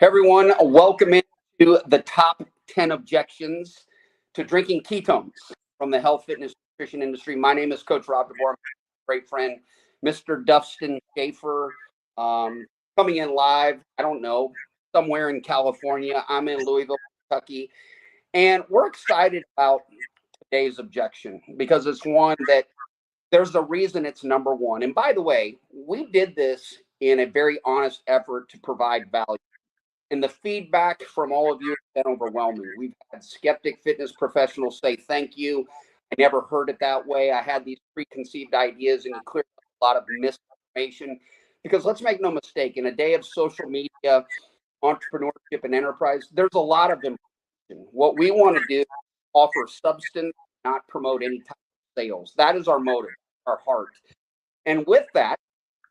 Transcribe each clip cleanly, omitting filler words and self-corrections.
Hey everyone, welcome into the top 10 objections to drinking ketones from the health, fitness, nutrition industry. My name is Coach Rob DeBoer, my great friend, Mr. Dustin Schaefer, coming in live, I don't know, somewhere in California. I'm in Louisville, Kentucky, and we're excited about today's objection because it's one that there's a reason it's number one. And by the way, we did this in a very honest effort to provide value. And the feedback from all of you has been overwhelming. We've had skeptic fitness professionals say, thank you. I never heard it that way. I had these preconceived ideas, and you cleared up a lot of misinformation. Because let's make no mistake, in a day of social media, entrepreneurship, and enterprise, there's a lot of information. What we want to do is offer substance, not promote any type of sales. That is our motive, our heart. And with that,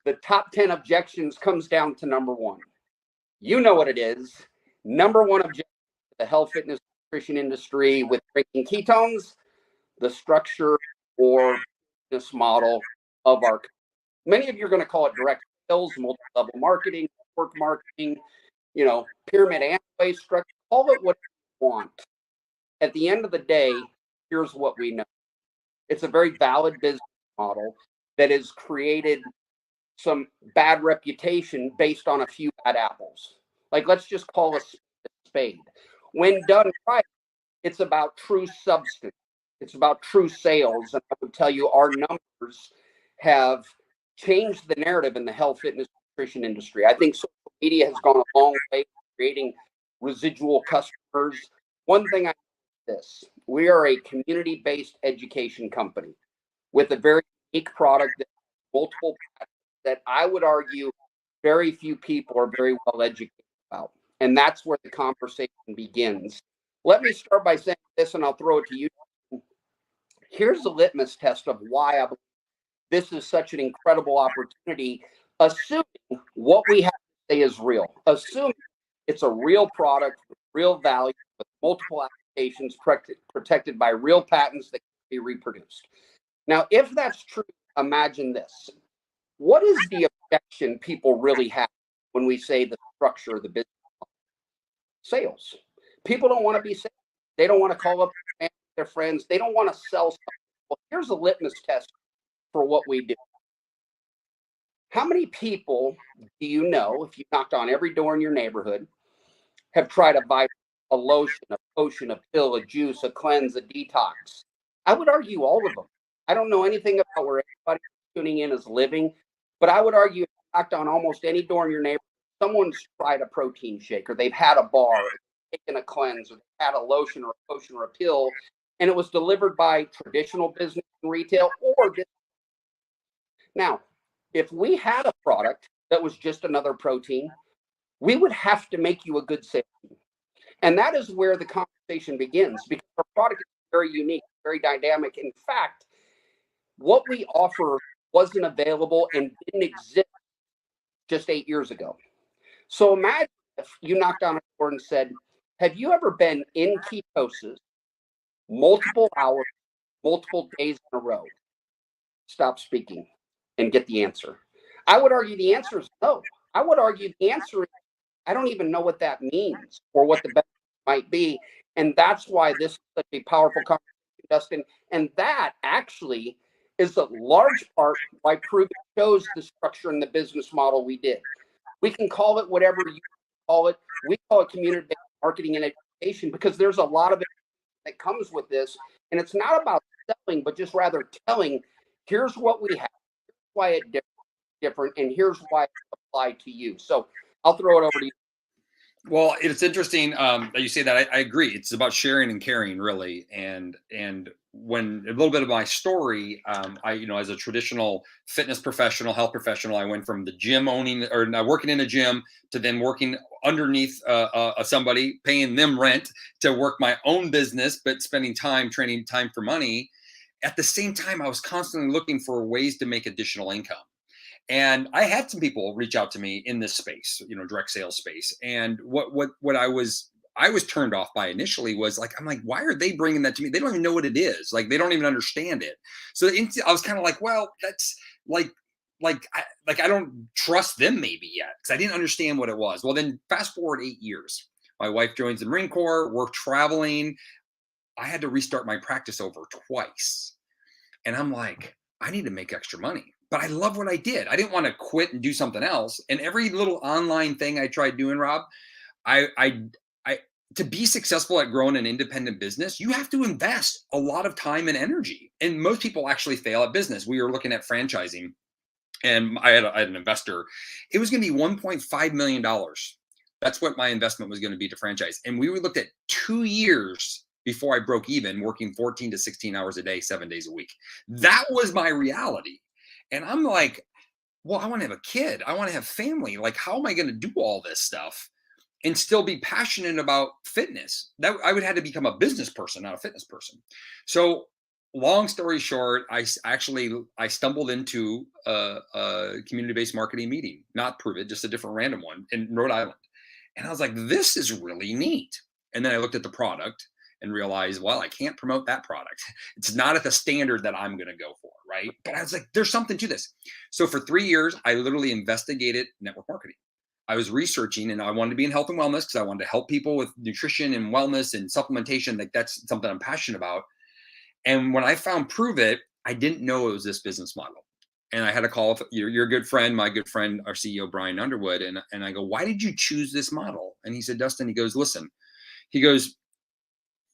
the top 10 objections comes down to number one. You know what it is. Number one objection to the health, fitness, nutrition industry with drinking ketones, the structure or business model of our company. Many of you are going to call it direct sales, multi-level marketing, network marketing, pyramid Amway structure. Call it what you want. At the end of the day, here's what we know. It's a very valid business model that has created some bad reputation based on a few bad apples. Like, let's just call a spade. When done right, it's about true substance. It's about true sales. And I would tell you our numbers have changed the narrative in the health, fitness, nutrition industry. I think social media has gone a long way in creating residual customers. One thing I know is this: we are a community-based education company with a very unique product that has multiple that I would argue very few people are very well educated about. And that's where the conversation begins. Let me start by saying this, and I'll throw it to you. Here's a litmus test of why I believe this is such an incredible opportunity, assuming what we have to say is real, assuming it's a real product with real value, with multiple applications protected by real patents that can be reproduced. Now, if that's true, imagine this. What is the objection people really have when we say the structure of the business model? Sales. People don't want to be sales. They don't want to call up their friends. They don't want to sell something. Well, here's a litmus test for what we do. How many people do you know, if you knocked on every door in your neighborhood, have tried to buy a lotion, a potion, a pill, a juice, a cleanse, a detox? I would argue all of them. I don't know anything about where everybody tuning in is living, but I would argue if you knocked on almost any door in your neighborhood, someone's tried a protein shake, or they've had a bar, or taken a cleanse, or they've had a lotion or a potion or a pill, and it was delivered by traditional business and retail or this. Now, if we had a product that was just another protein, we would have to make you a good salesman. And that is where the conversation begins, because our product is very unique, very dynamic. In fact, what we offer wasn't available and didn't exist just 8 years ago. So imagine if you knocked on a door and said, have you ever been in ketosis multiple hours, multiple days in a row? Stop speaking and get the answer. I would argue the answer is no. I would argue the answer is I don't even know what that means or what the benefit might be. And that's why this is such a powerful conversation, Dustin. And that actually is a large part why Proven chose the structure and the business model we did. We can call it whatever you call it. We call it community-based marketing and education because there's a lot of it that comes with this. And it's not about selling, but just rather telling, here's what we have, here's why it's different, and here's why it applied to you. So I'll throw it over to you. Well, it's interesting that you say that. I agree. It's about sharing and caring, really. And when a little bit of my story, as a traditional fitness professional, health professional, I went from the gym owning or working in a gym to then working underneath somebody, paying them rent to work my own business, but spending time training, time for money. At the same time, I was constantly looking for ways to make additional income. And I had some people reach out to me in this space, direct sales space. And what I was turned off by initially was like, I'm like, why are they bringing that to me? They don't even know what it is. Like, they don't even understand it. So I was kind of like, well, that's like, I don't trust them maybe yet because I didn't understand what it was. Well, then fast forward 8 years. My wife joins the Marine Corps. We're traveling. I had to restart my practice over twice. And I'm like, I need to make extra money. But I love what I did. I didn't want to quit and do something else. And every little online thing I tried doing, Rob, I to be successful at growing an independent business, you have to invest a lot of time and energy. And most people actually fail at business. We were looking at franchising, and I had an investor. It was going to be $1.5 million. That's what my investment was going to be to franchise. And we looked at 2 years before I broke even, working 14 to 16 hours a day, 7 days a week. That was my reality. And I'm like, well, I want to have a kid. I want to have family. Like, how am I going to do all this stuff and still be passionate about fitness? That I would have to become a business person, not a fitness person. So long story short, I stumbled into a community-based marketing meeting, not Prove It, just a different random one in Rhode Island. And I was like, this is really neat. And then I looked at the product and realized, well, I can't promote that product. It's not at the standard that I'm going to go for, right? But I was like, there's something to this. So for 3 years, I literally investigated network marketing. I was researching, and I wanted to be in health and wellness because I wanted to help people with nutrition and wellness and supplementation. Like, that's something I'm passionate about. And when I found Prove It, I didn't know it was this business model. And I had a call with your good friend, my good friend, our CEO, Brian Underwood. And I go, why did you choose this model? And he said, Dustin, he goes, listen, he goes,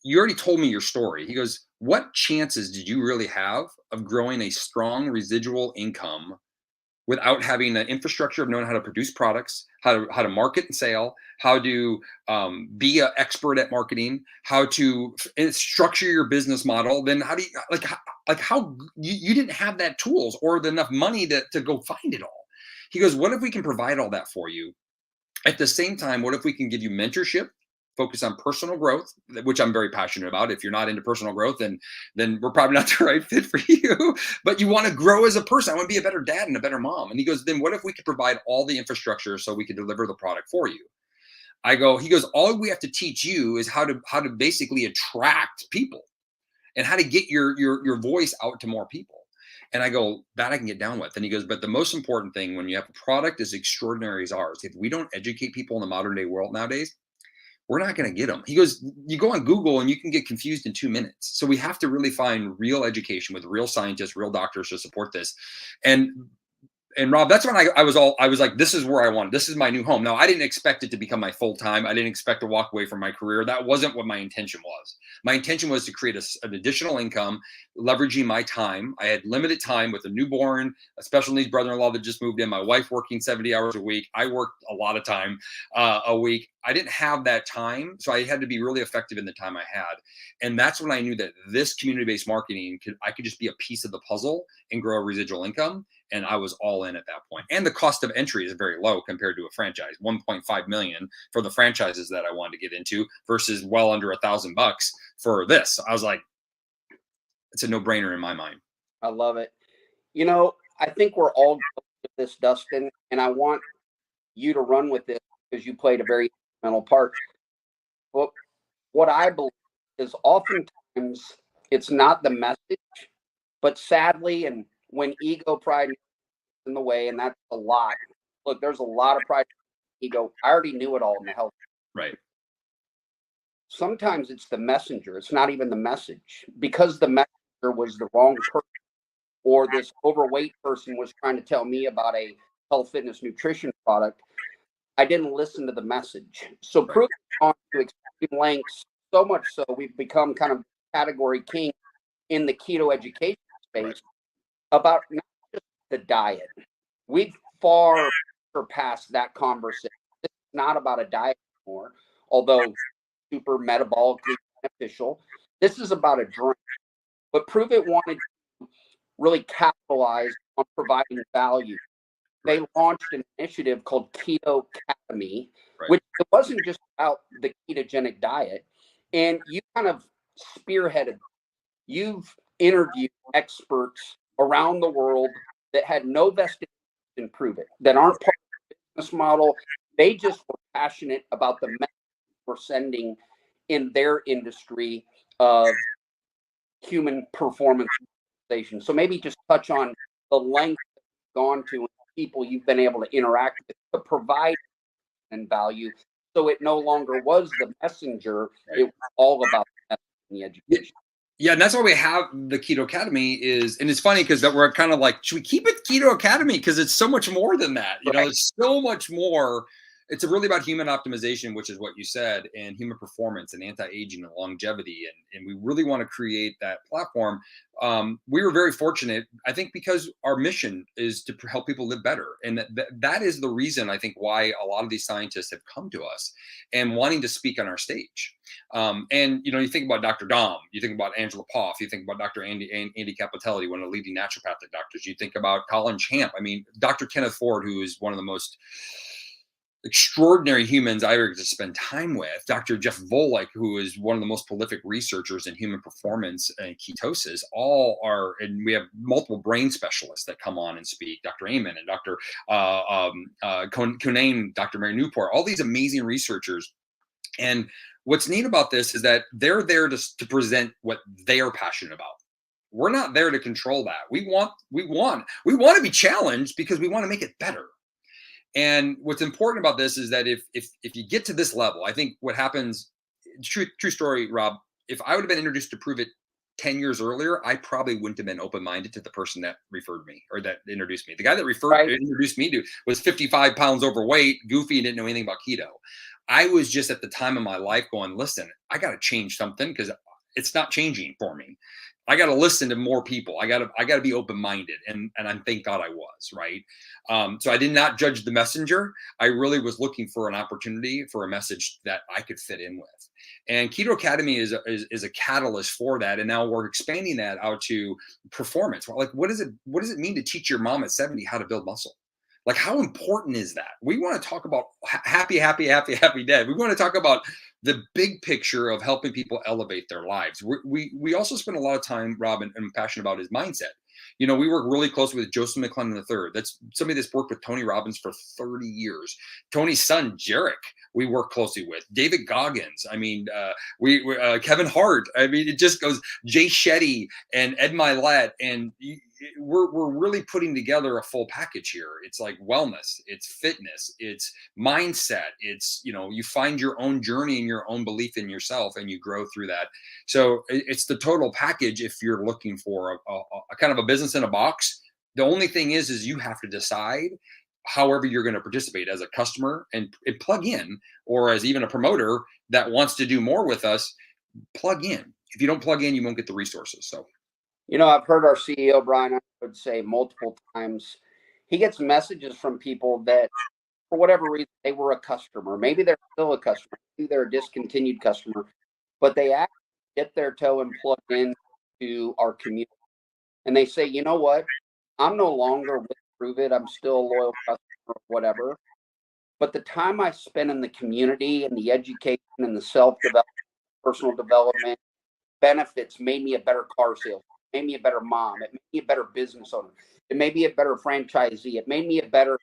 you already told me your story. He goes, what chances did you really have of growing a strong residual income without having an infrastructure of knowing how to produce products, how to market and sell, how to be an expert at marketing, how to structure your business model? Then how do you how you didn't have that tools or enough money to go find it all? He goes, what if we can provide all that for you? At the same time, what if we can give you mentorship, focus on personal growth, which I'm very passionate about. If you're not into personal growth, then we're probably not the right fit for you. But you want to grow as a person. I want to be a better dad and a better mom. And he goes, then what if we could provide all the infrastructure so we could deliver the product for you? He goes, all we have to teach you is how to basically attract people and how to get your voice out to more people. And I go, that I can get down with. And he goes, but the most important thing when you have a product as extraordinary as ours, if we don't educate people in the modern day world nowadays, we're not going to get them. He goes, you go on Google and you can get confused in 2 minutes. So we have to really find real education with real scientists, real doctors to support this. And Rob, that's when I was like, this is where I want. This is my new home. Now, I didn't expect it to become my full time. I didn't expect to walk away from my career. That wasn't what my intention was. My intention was to create an additional income, leveraging my time. I had limited time with a newborn, a special needs brother-in-law that just moved in, my wife working 70 hours a week. I worked a lot of time a week. I didn't have that time. So I had to be really effective in the time I had. And that's when I knew that this community-based marketing, I could just be a piece of the puzzle and grow a residual income. And I was all in at that point. And the cost of entry is very low compared to a franchise. 1.5 million for the franchises that I wanted to get into versus well under $1,000 for this. I was like, it's a no-brainer in my mind. I love it. I think we're all with this, Dustin, and I want you to run with this because you played a very instrumental part. Well, what I believe is oftentimes it's not the message, but sadly, and when ego, pride in the way, and that's a lot. Look, there's a lot of pride, ego. I already knew it all in the health. Right. Sometimes it's the messenger. It's not even the message because the messenger was the wrong person, or this overweight person was trying to tell me about a health, fitness, nutrition product. I didn't listen to the message. So Right. Prove It on to extreme lengths, so much so we've become kind of category king in the keto education space. Right. About not just the diet. We've far surpassed that conversation. It's not about a diet anymore, although super metabolically beneficial. This is about a drink. But Prove It wanted to really capitalize on providing value. They launched an initiative called Keto Academy, Right. which it wasn't just about the ketogenic diet. And you kind of spearheaded. You've interviewed experts around the world that had no vested interest in Prove It, that aren't part of the business model. They just were passionate about the message we're sending in their industry of human performance station. So maybe just touch on the length gone to and people you've been able to interact with to provide and value. So it no longer was the messenger. Right. It was all about the education. Yeah, and that's why we have the Keto Academy and it's funny because that we're kind of like, should we keep it Keto Academy? Because it's so much more than that. You know, Right. it's so much more. It's really about human optimization, which is what you said, and human performance and anti-aging and longevity. And we really want to create that platform. We were very fortunate, I think, because our mission is to help people live better. And that is the reason, I think, why a lot of these scientists have come to us and wanting to speak on our stage. And you think about Dr. Dom, you think about Angela Poff, you think about Dr. Andy Capitelli, one of the leading naturopathic doctors. You think about Colin Champ. I mean, Dr. Kenneth Ford, who is one of the most extraordinary humans I ever get to spend time with. Dr. Jeff Volek, who is one of the most prolific researchers in human performance and ketosis, all are, and we have multiple brain specialists that come on and speak. Dr. Amen and Dr. Cunnane, Dr. Mary Newport, all these amazing researchers. And what's neat about this is that they're there to present what they are passionate about. We're not there to control that. We want to be challenged because we want to make it better. And what's important about this is that if you get to this level, I think what happens, true story, Rob, if I would have been introduced to Prove It 10 years earlier, I probably wouldn't have been open-minded to the person that referred me or that introduced me. The guy that introduced me to was 55 pounds overweight, goofy, and didn't know anything about keto. I was just at the time of my life going, listen, I got to change something because it's not changing for me. I got to listen to more people. I got to be open-minded. And I thank God I was, right? So I did not judge the messenger. I really was looking for an opportunity for a message that I could fit in with. And Keto Academy is a catalyst for that. And now we're expanding that out to performance. Like, what does it mean to teach your mom at 70 how to build muscle? Like, how important is that? We want to talk about happy dad. We want to talk about the big picture of helping people elevate their lives. We also spend a lot of time, Rob, and passionate about his mindset. We work really closely with Joseph McClellan III. That's somebody that's worked with Tony Robbins for 30 years. Tony's son, Jarek, we work closely with. David Goggins. I mean, Kevin Hart. I mean, it just goes. Jay Shetty and Ed Milet, and we're really putting together a full package here. It's like wellness, it's fitness, it's mindset, it's you find your own journey and your own belief in yourself, and you grow through that. So it's the total package. If you're looking for a kind of a business in a box, the only thing is you have to decide however you're going to participate as a customer and plug in, or as even a promoter that wants to do more with us, plug in. If you don't plug in, you won't get the resources. So I've heard our CEO, Brian, I would say multiple times, he gets messages from people that, for whatever reason, they were a customer. Maybe they're still a customer. Maybe they're a discontinued customer, but they actually get their toe and plug into our community. And they say, you know what? I'm no longer with Prove It. I'm still a loyal customer or whatever. But the time I spent in the community and the education and the self-development, personal development benefits made me a better car salesman. Made me a better mom. It made me a better business owner. It made me a better franchisee. It made me a better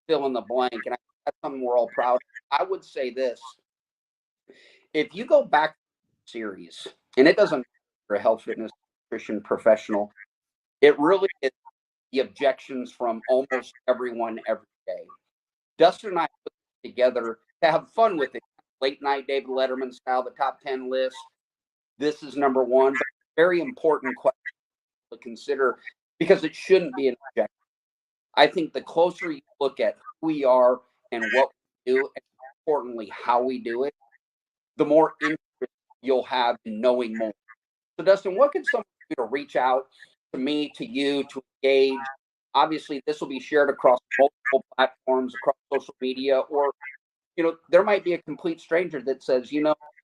fill in the blank. And that's something we're all proud of. I would say this. If you go back to the series, and it doesn't matter if you're a health, fitness, nutrition professional, it really is the objections from almost everyone every day. Dustin and I put it together to have fun with it. Late night David Letterman style, the top 10 list. This is number one, but very important question to consider because it shouldn't be an objection. I think the closer you look at who we are and what we do, and importantly, how we do it, the more interest you'll have in knowing more. So, Dustin, what can someone do to reach out to me, to you, to engage? Obviously, this will be shared across multiple platforms, across social media, or, there might be a complete stranger that says,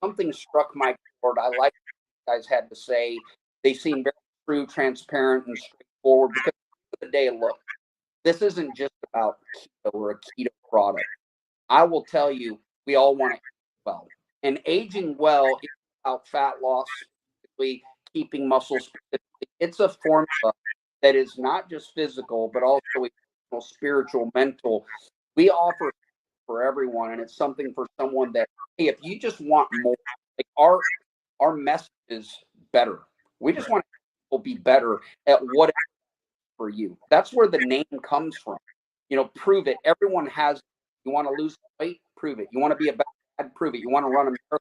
something struck my chord. I like what you guys had to say. They seem very true, transparent, and straightforward. Because at the end of the day, look, this isn't just about keto or a keto product. I will tell you, we all want to age well. And aging well is about fat loss, keeping muscle specifically. It's a formula that is not just physical, but also spiritual, mental. We offer for everyone, and it's something for someone that, hey, if you just want more, like our message is better. We just want people to be better at whatever. for you. That's where the name comes from. Prove it. Everyone has. You want to lose weight? Prove it. You want to be a bad? Prove it. You want to run a marathon?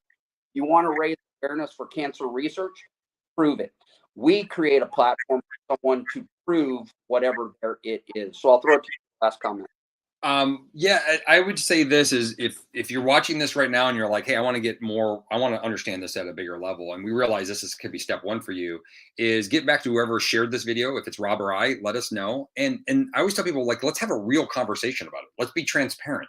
You want to raise awareness for cancer research? Prove it. We create a platform for someone to prove whatever it is. So I'll throw it to you. Last comment. Yeah, I would say this is if you're watching this right now and you're like, hey, I want to get more, I want to understand this at a bigger level, and we realize could be step one for you, is get back to whoever shared this video. If it's Rob or I, let us know. And I always tell people, like, let's have a real conversation about it. Let's be transparent.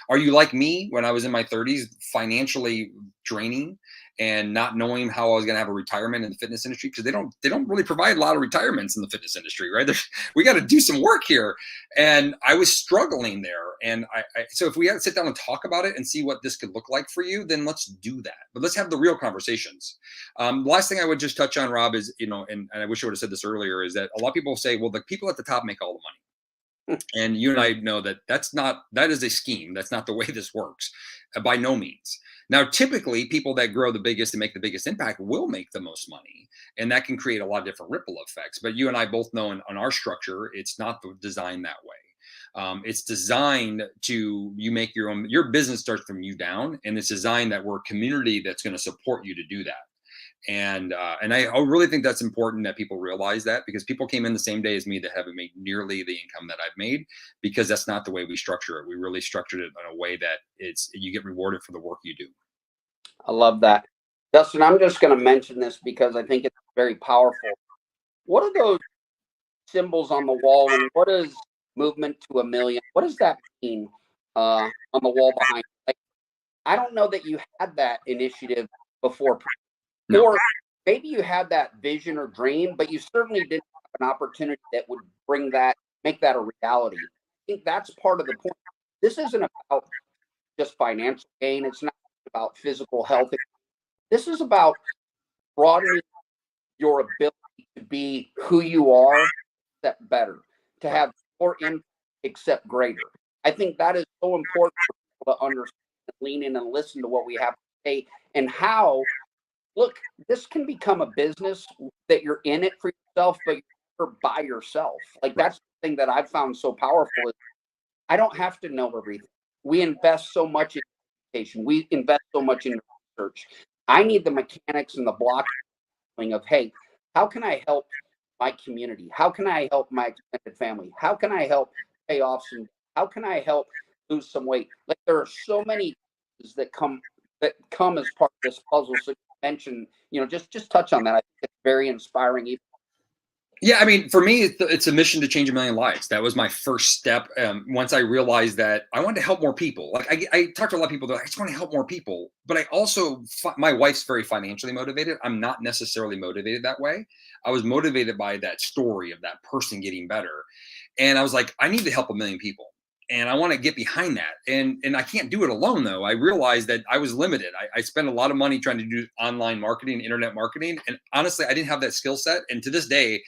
Are you like me when I was in my 30s, financially draining and not knowing how I was going to have a retirement in the fitness industry? Because they don't really provide a lot of retirements in the fitness industry, right? We got to do some work here. And I was struggling there. And so if we had to sit down and talk about it and see what this could look like for you, then let's do that. But let's have the real conversations. Last thing I would just touch on, Rob, is, and I wish I would have said this earlier, is that a lot of people say, well, the people at the top make all the money. And you and I know that that is a scheme. That's not the way this works, by no means. Now, typically, people that grow the biggest and make the biggest impact will make the most money, and that can create a lot of different ripple effects. But you and I both know on our structure, it's not designed that way. It's designed to you make your business starts from you down, and it's designed that we're a community that's going to support you to do that. And I really think that's important that people realize that, because people came in the same day as me that haven't made nearly the income that I've made, because that's not the way we structure it. We really structured it in a way that you get rewarded for the work you do. I love that. Dustin, I'm just going to mention this because I think it's very powerful. What are those symbols on the wall, and what is movement to $1 million? What does that mean on the wall behind you? Like, I don't know that you had that initiative before. No. Or maybe you had that vision or dream, but you certainly didn't have an opportunity that would make that a reality. I think that's part of the point. This isn't about just financial gain. It's not about physical health. This is about broadening your ability to be who you are, except better, to have more impact, except greater. I think that is so important for people to understand, lean in and listen to what we have to say, and how. Look, this can become a business that you're in it for yourself, but you're by yourself. Like, that's the thing that I've found so powerful is I don't have to know everything. We invest so much in education. We invest so much in research. I need the mechanics and the blocking of, hey, how can I help my community? How can I help my extended family? How can I help pay off some? How can I help lose some weight? Like, there are so many things that come as part of this puzzle. So mention, just touch on that. I think it's very inspiring. Yeah, I mean, for me, it's a mission to change 1 million lives. That was my first step. Once I realized that I wanted to help more people. Like, I talked to a lot of people that I just want to help more people. But I also, my wife's very financially motivated. I'm not necessarily motivated that way. I was motivated by that story of that person getting better. And I was like, I need to help 1 million people. And I want to get behind that. And I can't do it alone, though. I realized that I was limited. I spent a lot of money trying to do online marketing, internet marketing. And honestly, I didn't have that skill set. And to this day,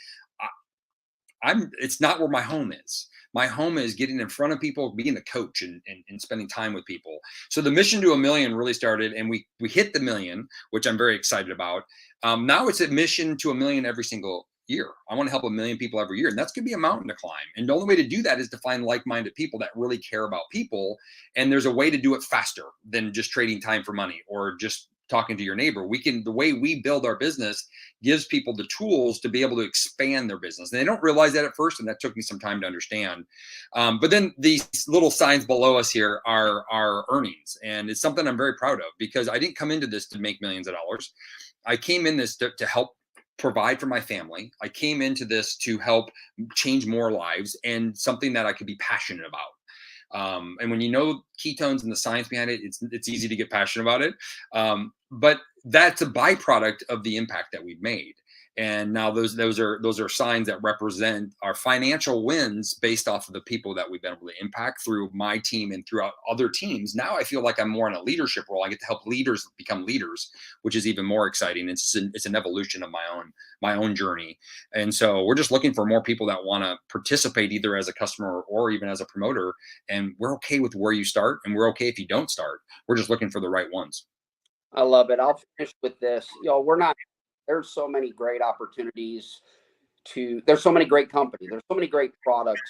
it's not where my home is. My home is getting in front of people, being a coach, and spending time with people. So the mission to 1 million really started, and we hit the 1 million, which I'm very excited about. Now it's a mission to 1 million every single year. I want to help 1 million people every year, and that's going to be a mountain to climb. And the only way to do that is to find like-minded people that really care about people. And there's a way to do it faster than just trading time for money or just talking to your neighbor. The way we build our business gives people the tools to be able to expand their business. And they don't realize that at first, and that took me some time to understand. But then these little signs below us here are our earnings. And it's something I'm very proud of, because I didn't come into this to make millions of dollars. I came in this to help provide for my family. I came into this to help change more lives, and something that I could be passionate about. And when you know ketones and the science behind it, it's easy to get passionate about it. But that's a byproduct of the impact that we've made. And now those are signs that represent our financial wins based off of the people that we've been able to impact through my team and throughout other teams. Now I feel like I'm more in a leadership role. I get to help leaders become leaders, which is even more exciting. It's an evolution of my own journey. And so we're just looking for more people that want to participate, either as a customer or even as a promoter. And we're okay with where you start, and we're okay if you don't start. We're just looking for the right ones. I love it. I'll finish with this. There's so many great opportunities. to, there's so many great companies, there's so many great products,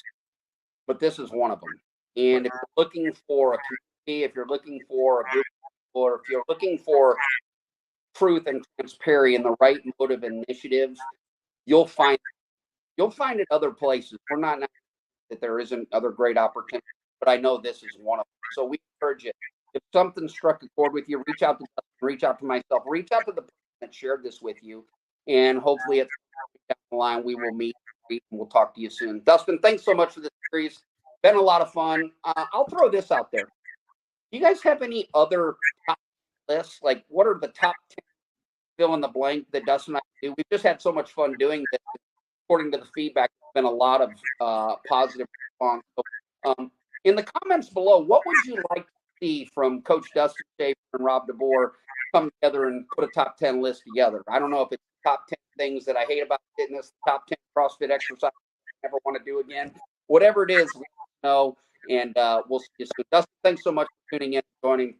but this is one of them. And if you're looking for a community, if you're looking for a group, or if you're looking for truth and transparency and the right motive initiatives, you'll find it other places. We're not that there isn't other great opportunities, but I know this is one of them. So we encourage you. If something struck a chord with you, reach out to Dustin, reach out to myself, reach out to the person that shared this with you, and hopefully at the line we will meet and we'll talk to you soon. Dustin, thanks so much for this series. Been a lot of fun. I'll throw this out there. Do you guys have any other top lists? Like, what are the top 10 fill in the blank that Dustin and I do? We've just had so much fun doing this. According to the feedback, there's been a lot of positive response. So, in the comments below, what would you like to see from Coach Dustin Schaefer and Rob DeBoer come together and put a top 10 list together? I don't know if it's top 10 things that I hate about fitness, top 10 CrossFit exercises I never want to do again. Whatever it is, let us know, and we'll see you soon. Dustin, thanks so much for tuning in and joining